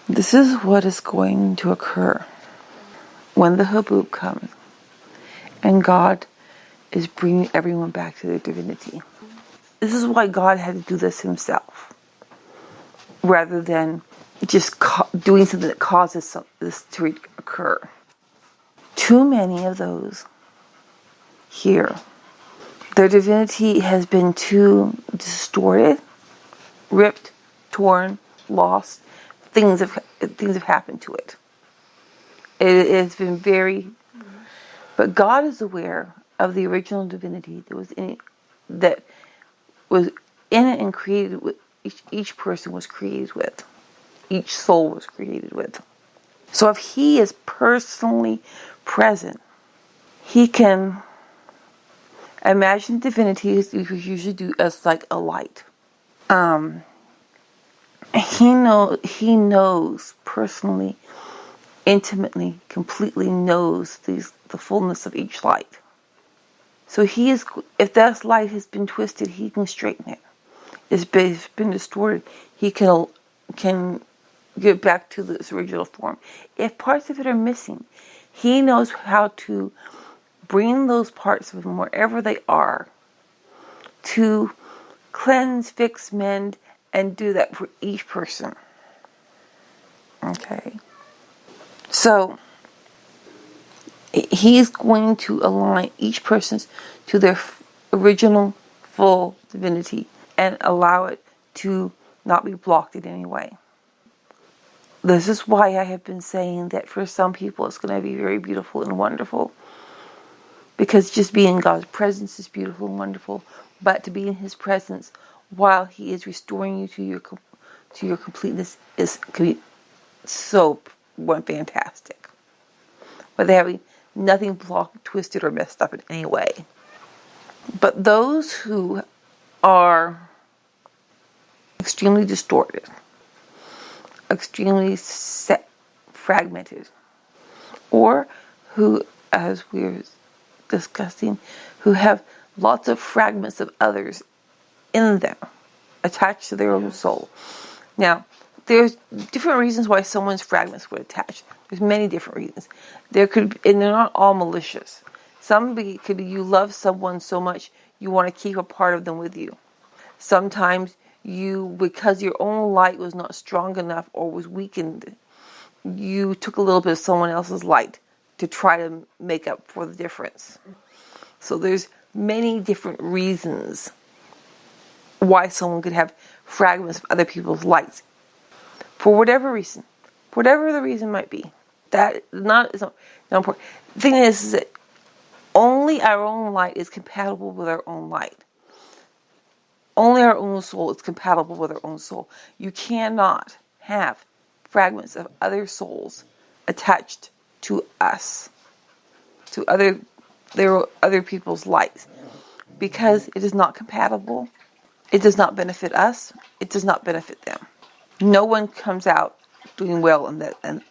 This is what is going to occur when the haboob comes and God is bringing everyone back to their divinity. This is why God had to do this himself, rather than just doing something that causes this to occur. Too many of those here, their divinity has been too distorted, ripped, torn, lost. Things have happened to it. It has been very, but God is aware of the original divinity that was in it and created with each person was created with, each soul was created with. So if He is personally present, He can imagine divinity as we usually do as like a light. He knows personally, intimately, completely knows the fullness of each light. So if that light has been twisted, He can straighten it. If it's been distorted, He can get back to its original form. If parts of it are missing, He knows how to bring those parts from wherever they are to cleanse, fix, mend, and do that for each person. Okay. So He is going to align each person to their original full divinity and allow it to not be blocked in any way. This is why I have been saying that for some people it's going to be very beautiful and wonderful. Because just being in God's presence is beautiful and wonderful. But to be in His presence while He is restoring you to your completeness can be so fantastic. But they're having nothing blocked, twisted, or messed up in any way. But those who are extremely distorted, extremely fragmented, or who, as we're discussing, who have lots of fragments of others in them, attached to their own soul. Now, there's different reasons why someone's fragments would attach. There's many different reasons. And they're not all malicious. Some could be you love someone so much you want to keep a part of them with you. Sometimes because your own light was not strong enough or was weakened, you took a little bit of someone else's light to try to make up for the difference. So there's many different reasons why someone could have fragments of other people's lights. For whatever reason. Whatever the reason might be. That is not important. The thing is that only our own light is compatible with our own light. Only our own soul is compatible with our own soul. You cannot have fragments of other souls attached to us, to other people's lights, because it is not compatible. It does not benefit us. It does not benefit them. No one comes out doing well in that. And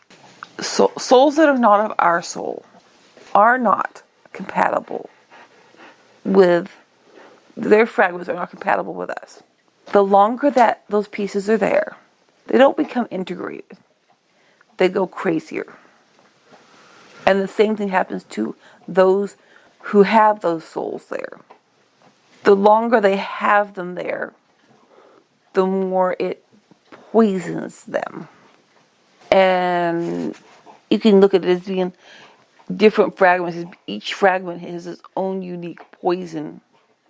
souls that are not of our soul are not compatible with. Their fragments are not compatible with us. The longer that those pieces are there, they don't become integrated. They go crazier. And the same thing happens to those who have those souls there. The longer they have them there, the more it poisons them. And you can look at it as being different fragments. Each fragment has its own unique poison.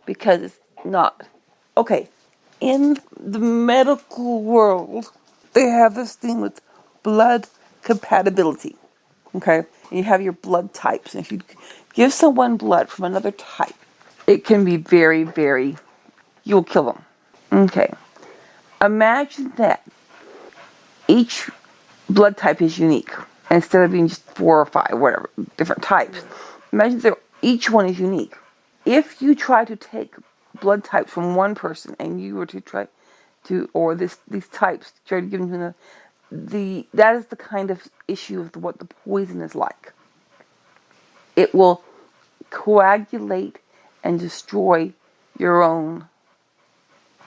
Because it's not. Okay, in the medical world, they have this thing with blood compatibility. Okay, and you have your blood types. And if you give someone blood from another type, it can be very, very, you'll kill them. Okay, imagine that each blood type is unique. Instead of being just 4 or 5, whatever, different types. Imagine that each one is unique. If you try to take blood types from one person and you were to try to, or these types, try to give them to that is the kind of issue of what the poison is like. It will coagulate and destroy your own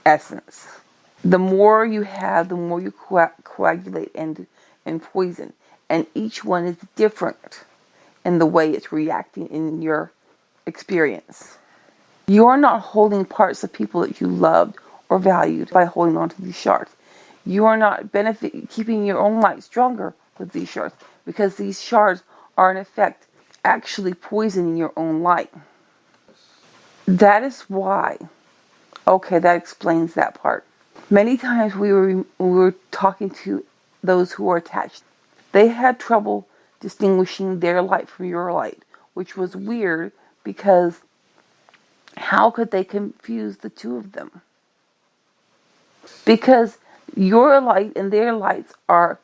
essence. The more you have, the more you coagulate and poison. And each one is different in the way it's reacting in your experience. You are not holding parts of people that you loved or valued by holding on to these shards. You are not keeping your own light stronger with these shards, because these shards are in effect actually poisoning your own light. That is why. Okay, that explains that part. Many times we were talking to those who are attached. They had trouble distinguishing their light from your light, which was weird, because how could they confuse the two of them? Because your light and their lights are,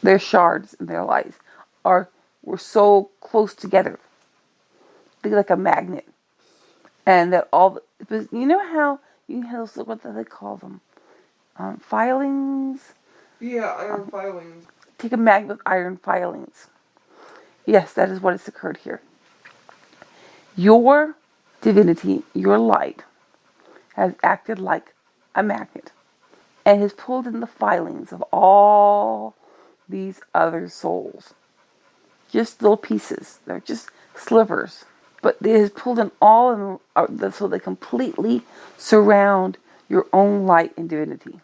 their shards and their lights were so close together. They're like a magnet. And that but you know how you have those, what do they call them? Filings? Yeah, iron filings. Take a magnet with iron filings. Yes, that is what has occurred here. Your divinity, your light, has acted like a magnet and has pulled in the filings of all these other souls. Just little pieces. They're just slivers. But it has pulled in all of them so they completely surround your own light and divinity.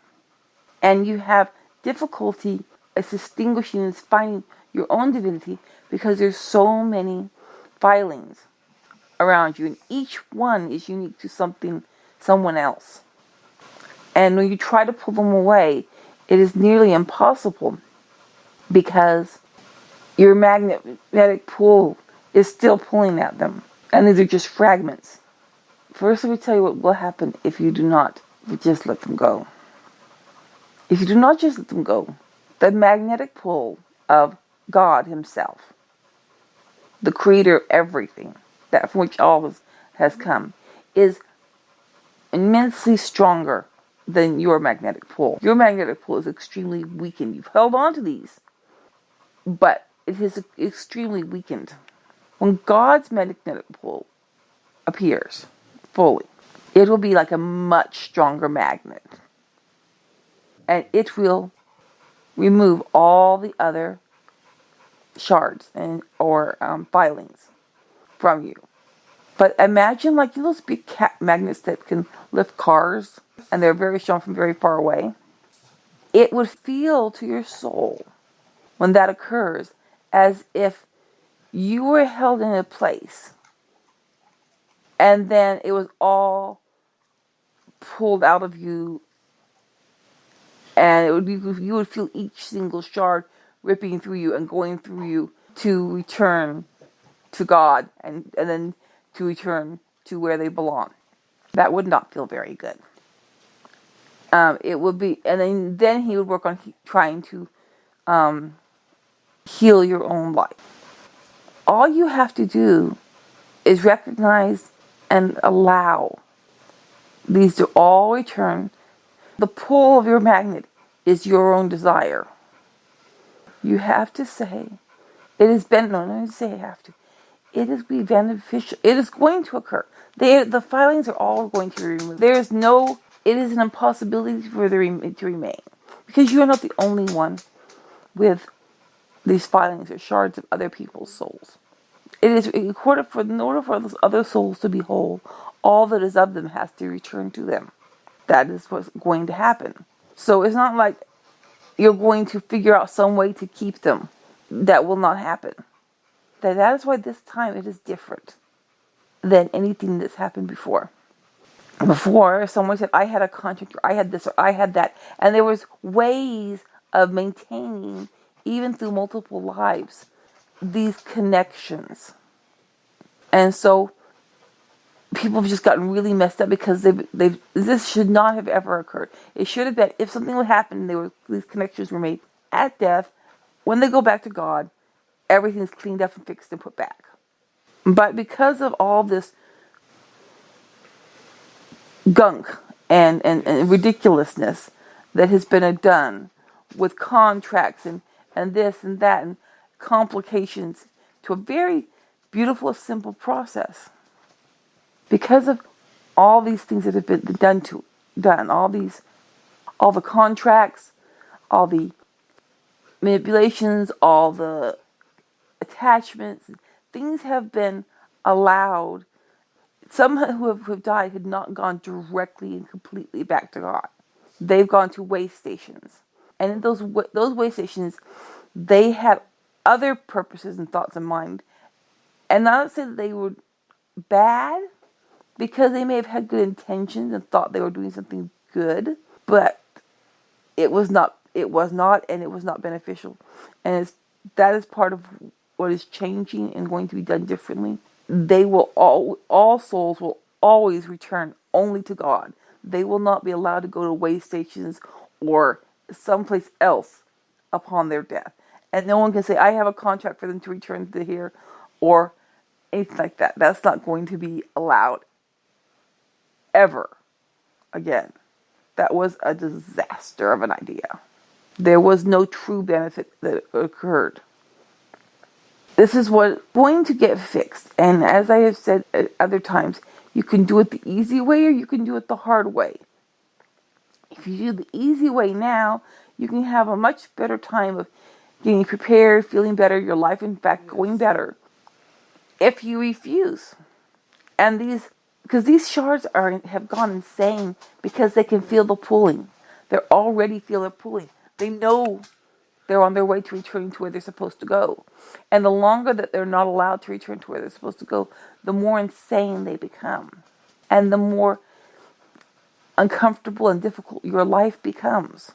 And you have difficulty distinguishing and finding your own divinity because there's so many filings around you, and each one is unique to someone else. And when you try to pull them away, it is nearly impossible, because your magnetic pull is still pulling at them, and these are just fragments. First, let me tell you what will happen if you do not just let them go. If you do not just let them go, the magnetic pull of God Himself, the creator of everything, that from which all has come, is immensely stronger than your magnetic pull. Your magnetic pull is extremely weakened. You've held on to these, but it is extremely weakened. When God's magnetic pull appears fully, it will be like a much stronger magnet. And it will remove all the other shards or filings from you. But imagine like those big magnets that can lift cars, and they're very strong from very far away. It would feel to your soul when that occurs as if you were held in a place and then it was all pulled out of you, and you would feel each single shard ripping through you and going through you to return to God, and then to return to where they belong. That would not feel very good. It would be, and then He would work on trying to heal your own life. All you have to do is recognize and allow these to all return. The pull of your magnet is your own desire. You have to say, it has been, no, let me say I have to. It is be beneficial. It is going to occur. The filings are all going to be removed. It is an impossibility for them to remain. Because you are not the only one with these filings or shards of other people's souls. It is in order for those other souls to be whole, all that is of them has to return to them. That is what's going to happen. So it's not like you're going to figure out some way to keep them. That will not happen. That is why this time it is different than anything that's happened before. Before, someone said, I had a contract, or I had this, or I had that. And there was ways of maintaining, even through multiple lives, these connections. And so people have just gotten really messed up because this should not have ever occurred. It should have been, if something would happen, these connections were made at death. When they go back to God, everything's cleaned up and fixed and put back. But because of all this gunk and ridiculousness that has been done with contracts and this and that and complications to a very beautiful, simple process, because of all these things that have been done, all these all the contracts, all the manipulations, all the attachments, things have been allowed. Some who have died had not gone directly and completely back to God. They've gone to way stations. And in those way stations, they had other purposes and thoughts in mind. And not to say that they were bad, because they may have had good intentions and thought they were doing something good, but it was not, and it was not beneficial. And that is part of what is changing and going to be done differently. They will all souls will always return only to God. They will not be allowed to go to way stations or someplace else upon their death. And no one can say, I have a contract for them to return to here or anything like that. That's not going to be allowed ever again. That was a disaster of an idea. There was no true benefit that occurred. This is what's going to get fixed. And as I have said at other times, you can do it the easy way or you can do it the hard way. If you do the easy way now, you can have a much better time of getting prepared, feeling better, your life in fact going better. If you refuse, and because these shards have gone insane because they can feel the pulling. They already feel the pulling. They know they're on their way to returning to where they're supposed to go. And the longer that they're not allowed to return to where they're supposed to go, the more insane they become. And the more uncomfortable and difficult your life becomes.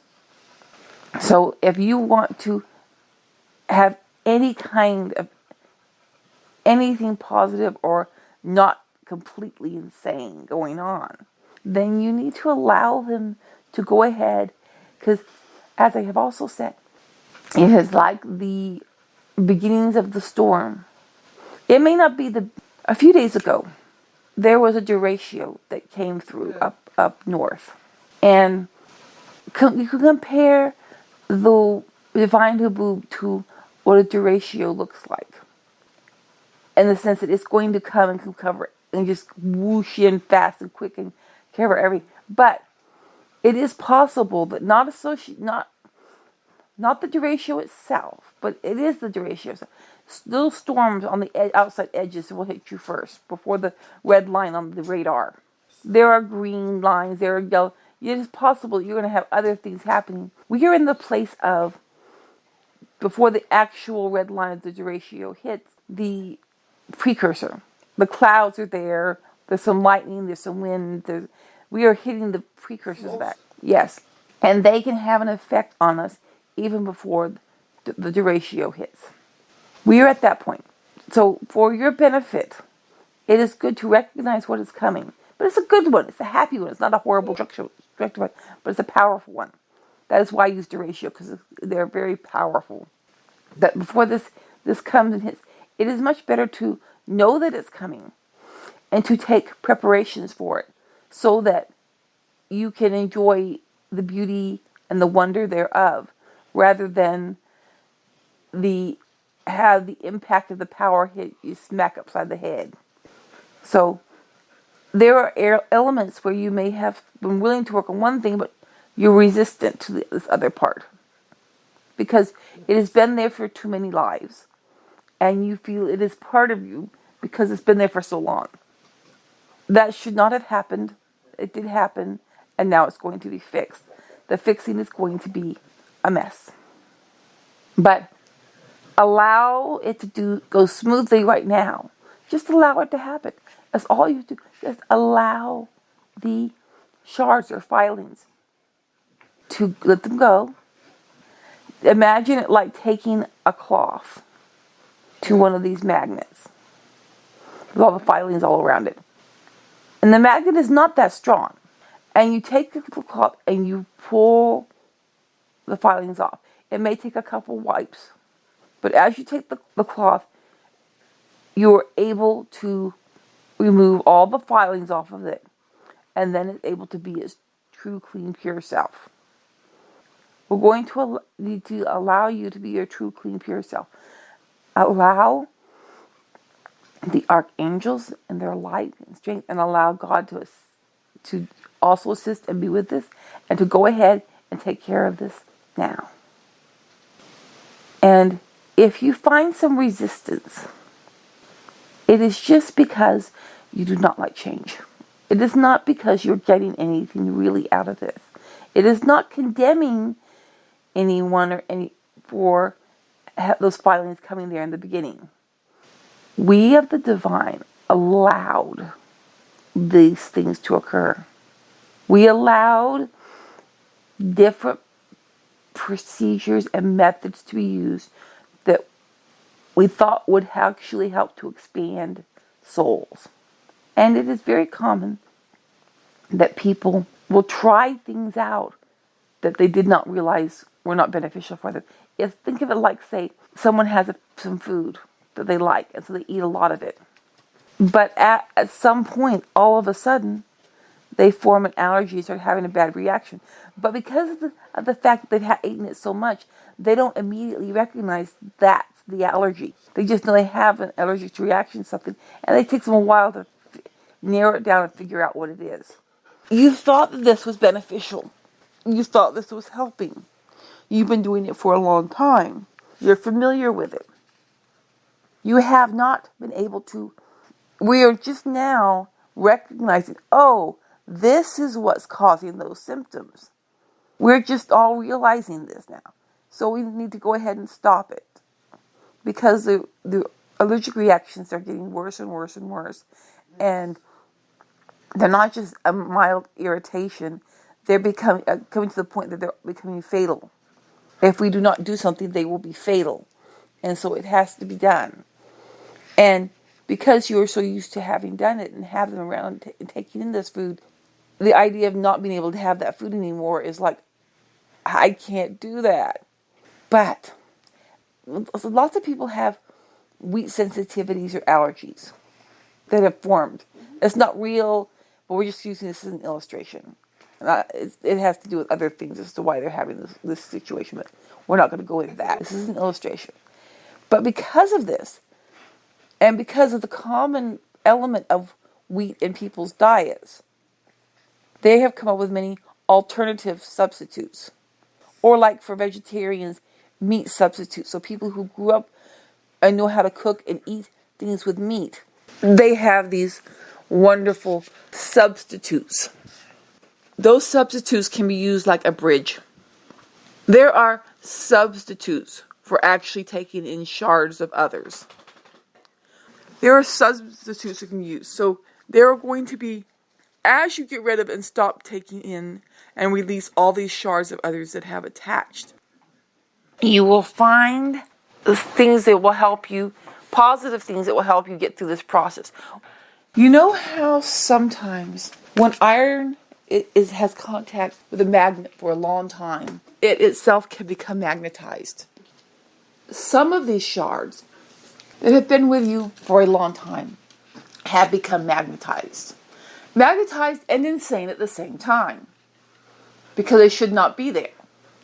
So if you want to have any kind of anything positive or not completely insane going on, then you need to allow them to go ahead. Because as I have also said, it is like the beginnings of the storm. It may not be a few days ago, there was a derecho that came through up north. And you can compare the divine haboob to what a derecho looks like. In the sense that it's going to come and can cover and just whoosh in fast and quick and cover everything. But it is possible that not the derecho itself, but it is the derecho. Little storms on the outside edges will hit you first before the red line on the radar. There are green lines, there are yellow. It is possible you're going to have other things happening. We are in the place of, before the actual red line of the derecho hits, the precursor. The clouds are there. There's some lightning. There's some wind. We are hitting the precursors of that. Yes. And they can have an effect on us even before the derecho hits. We are at that point. So for your benefit, it is good to recognize what is coming. But it's a good one. It's a happy one. It's not a horrible destructive one, but it's a powerful one. That is why I use derecho, because they're very powerful. That before this comes and hits, it is much better to know that it's coming and to take preparations for it so that you can enjoy the beauty and the wonder thereof rather than have the impact of the power hit you smack upside the head. So there are elements where you may have been willing to work on one thing, but you're resistant to this other part because it has been there for too many lives. And you feel it is part of you because it's been there for so long. That should not have happened. It did happen, and now it's going to be fixed. The fixing is going to be a mess. But allow it to go smoothly right now. Just allow it to happen. That's all you do. Just allow the shards or filings to let them go. Imagine it like taking a cloth to one of these magnets with all the filings all around it. And the magnet is not that strong. And you take the cloth and you pull the filings off. It may take a couple wipes. But as you take the cloth, you're able to remove all the filings off of it. And then it's able to be its true, clean, pure self. We're going to need to allow you to be your true, clean, pure self. Allow the archangels and their light and strength, and allow God to also assist and be with us, and to go ahead and take care of this now. And if you find some resistance, it is just because you do not like change. It is not because you're getting anything really out of this. It is not condemning anyone or any for those filings coming there in the beginning. We of the divine allowed these things to occur. We allowed different procedures and methods to be used that we thought would actually help to expand souls. And it is very common that people will try things out that they did not realize were not beneficial for them. Think of it like, say, someone has some food that they like, and so they eat a lot of it. But at some point, all of a sudden, they form an allergy and start having a bad reaction. But because of the fact that they've eaten it so much, they don't immediately recognize that's the allergy. They just know they have an allergic reaction to something, and it takes them a while to narrow it down and figure out what it is. You thought that this was beneficial. You thought this was helping. You've been doing it for a long time. You're familiar with it. You have not been able to. We are just now recognizing, oh, this is what's causing those symptoms. We're just all realizing this now. So we need to go ahead and stop it. Because the allergic reactions are getting worse and worse and worse. And they're not just a mild irritation. They're coming to the point that they're becoming fatal. If we do not do something, they will be fatal. And so it has to be done. And because you're so used to having done it and have them around and taking in this food, the idea of not being able to have that food anymore is like, I can't do that. But lots of people have wheat sensitivities or allergies that have formed. It's not real, but we're just using this as an illustration. It has to do with other things as to why they're having this situation, but we're not going to go into that. This is an illustration. But because of this, and because of the common element of wheat in people's diets, they have come up with many alternative substitutes. Or like for vegetarians, meat substitutes. So people who grew up and know how to cook and eat things with meat, they have these wonderful substitutes. Those substitutes can be used like a bridge. There are substitutes for actually taking in shards of others. There are substitutes you can use. So there are going to be, as you get rid of and stop taking in and release all these shards of others that have attached, you will find things that will help you, positive things that will help you get through this process. You know how sometimes when iron has contact with a magnet for a long time, it itself can become magnetized. Some of these shards that have been with you for a long time have become magnetized. Magnetized and insane at the same time. Because they should not be there.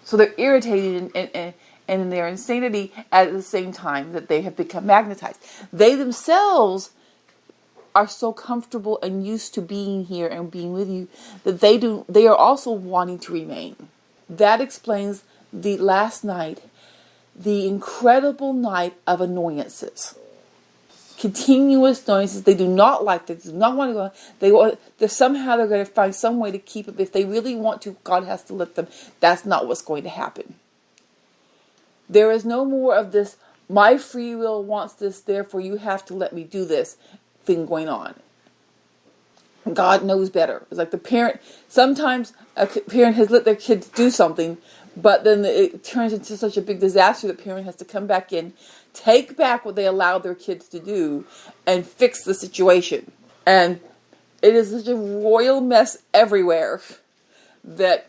So they're irritated and in their insanity at the same time that they have become magnetized. They themselves are so comfortable and used to being here and being with you that they are also wanting to remain. That explains the last night, the incredible night of annoyances. Continuous noises. They do not like. They do not want to go. They're going to find some way to keep it. If they really want to, God has to let them. That's not what's going to happen. There is no more of this, my free will wants this, therefore you have to let me do this thing going on. God knows better. It's like the parent, sometimes a parent has let their kids do something, but then it turns into such a big disaster that the parent has to come back in, take back what they allowed their kids to do, and fix the situation. And it is such a royal mess everywhere that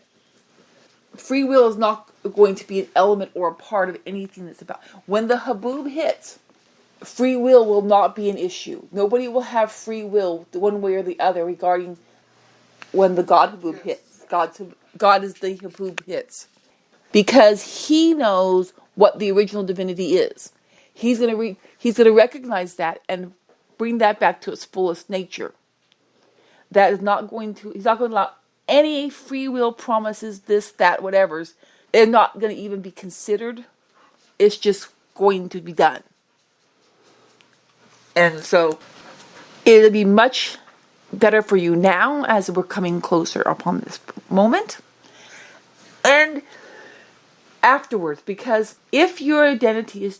free will is not going to be an element or a part of anything that's about. When the haboob hits, free will not be an issue. Nobody will have free will one way or the other regarding when the God haboob hits. God is the haboob hits. Because he knows what the original divinity is. He's going to recognize that and bring that back to its fullest nature. He's not going to allow any free will promises, this, that, whatever's, they're not going to even be considered. It's just going to be done. And so it'll be much better for you now as we're coming closer upon this moment. And afterwards, because if your identity is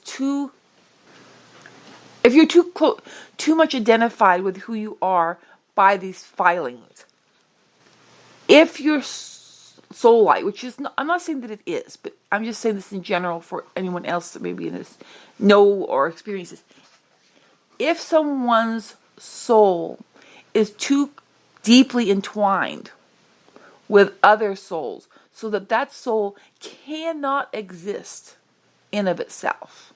if you're too much identified with who you are by these filings, if your soul light, which is not, I'm not saying that it is, but I'm just saying this in general for anyone else that maybe in this know or experiences. If someone's soul is too deeply entwined with other souls, so that that soul cannot exist in of itself,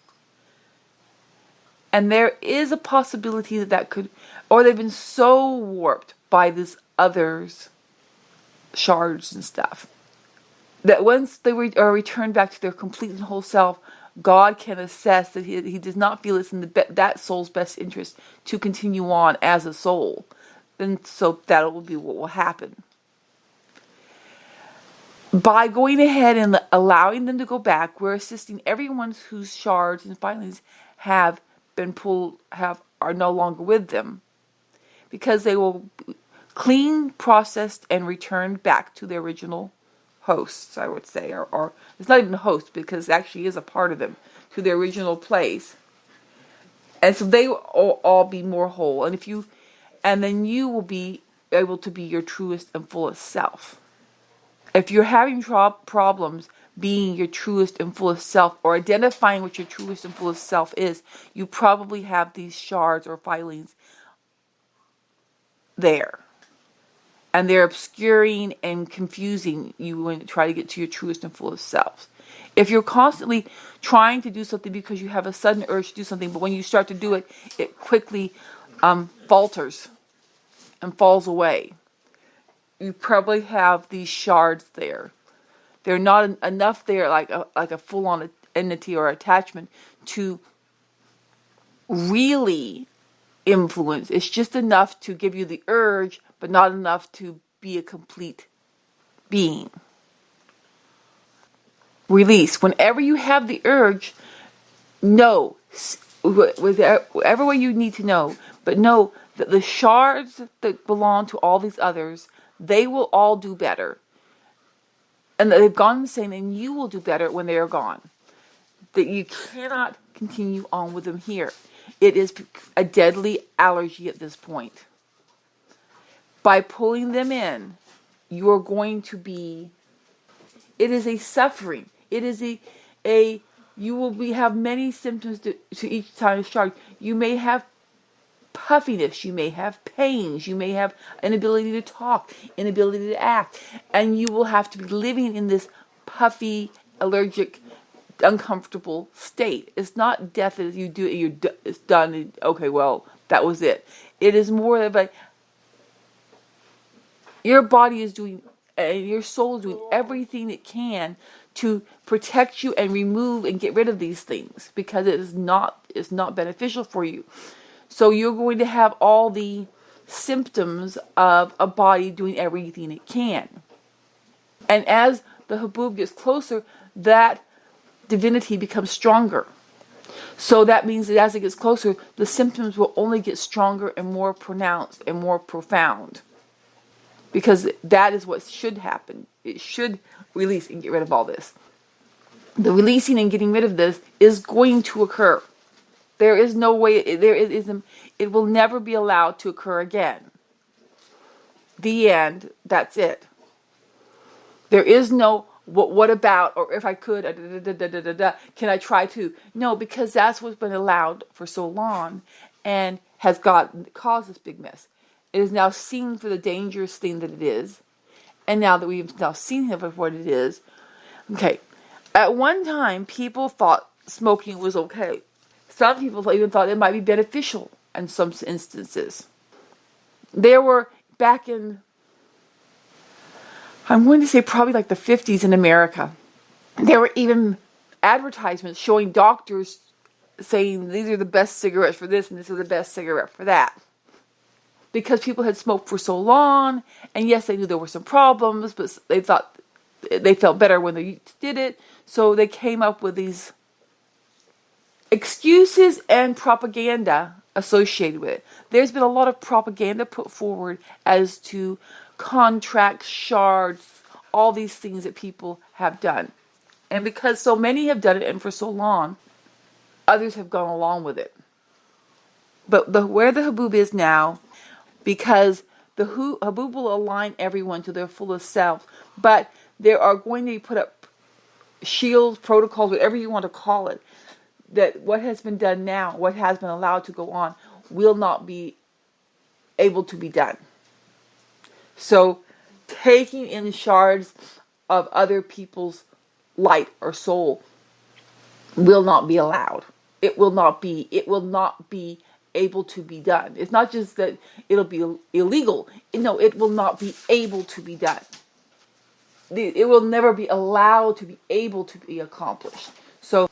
and there is a possibility that could, or they've been so warped by this others' shards and stuff, that once they are returned back to their complete and whole self, God can assess that he does not feel it's in that soul's best interest to continue on as a soul. Then so that will be what will happen. By going ahead and allowing them to go back, we're assisting everyone whose shards and filings have been pulled, are no longer with them, because they will be clean, processed, and returned back to their original hosts, I would say, or it's not even a host because it actually is a part of them, to their original place. And so they will all be more whole, and then you will be able to be your truest and fullest self. If you're having problems being your truest and fullest self, or identifying what your truest and fullest self is, you probably have these shards or filings there. And they're obscuring and confusing you when you try to get to your truest and fullest self. If you're constantly trying to do something because you have a sudden urge to do something, but when you start to do it, it quickly falters and falls away, you probably have these shards there. They're not enough there, like a full-on entity or attachment, to really influence. It's just enough to give you the urge, but not enough to be a complete being. Release. Whenever you have the urge, know, whatever way you need to know, but know that the shards that belong to all these others, they will all do better. And they've gone insane, and you will do better when they are gone. That you cannot continue on with them here. It is a deadly allergy at this point. By pulling them in, you are going to be, it is a suffering. It is you will have many symptoms to each time shard. You may have puffiness, you may have pains, you may have inability to talk, inability to act, and you will have to be living in this puffy, allergic, uncomfortable state. It's not death as you do, it's done, okay, well, that was it. It is more of your body is doing, and your soul is doing everything it can to protect you and remove and get rid of these things, because it's not beneficial for you. So you're going to have all the symptoms of a body doing everything it can. And as the haboob gets closer, that divinity becomes stronger. So that means that as it gets closer, the symptoms will only get stronger and more pronounced and more profound. Because that is what should happen. It should release and get rid of all this. The releasing and getting rid of this is going to occur. There is no way, it will never be allowed to occur again. The end, that's it. There is no, what about, or if I could, can I try to? No, because that's what's been allowed for so long and has caused this big mess. It is now seen for the dangerous thing that it is. And now that we've now seen it for what it is, okay. At one time, people thought smoking was okay. Some people even thought it might be beneficial in some instances. There were, back in, I'm going to say probably like the 50s in America, there were even advertisements showing doctors saying these are the best cigarettes for this and this is the best cigarette for that. because people had smoked for so long, and yes, they knew there were some problems, but they thought they felt better when they did it, so they came up with these excuses and propaganda associated with it. There's been a lot of propaganda put forward as to contracts, shards, all these things that people have done. And because so many have done it and for so long, others have gone along with it. But where the haboob is now, because the haboob will align everyone to their fullest self, but there are going to be put up shields, protocols, whatever you want to call it, that what has been done now, what has been allowed to go on, will not be able to be done. So taking in shards of other people's light or soul will not be allowed. It will not be able to be done. It's not just that it'll be illegal. No, it will not be able to be done. It will never be allowed to be able to be accomplished. So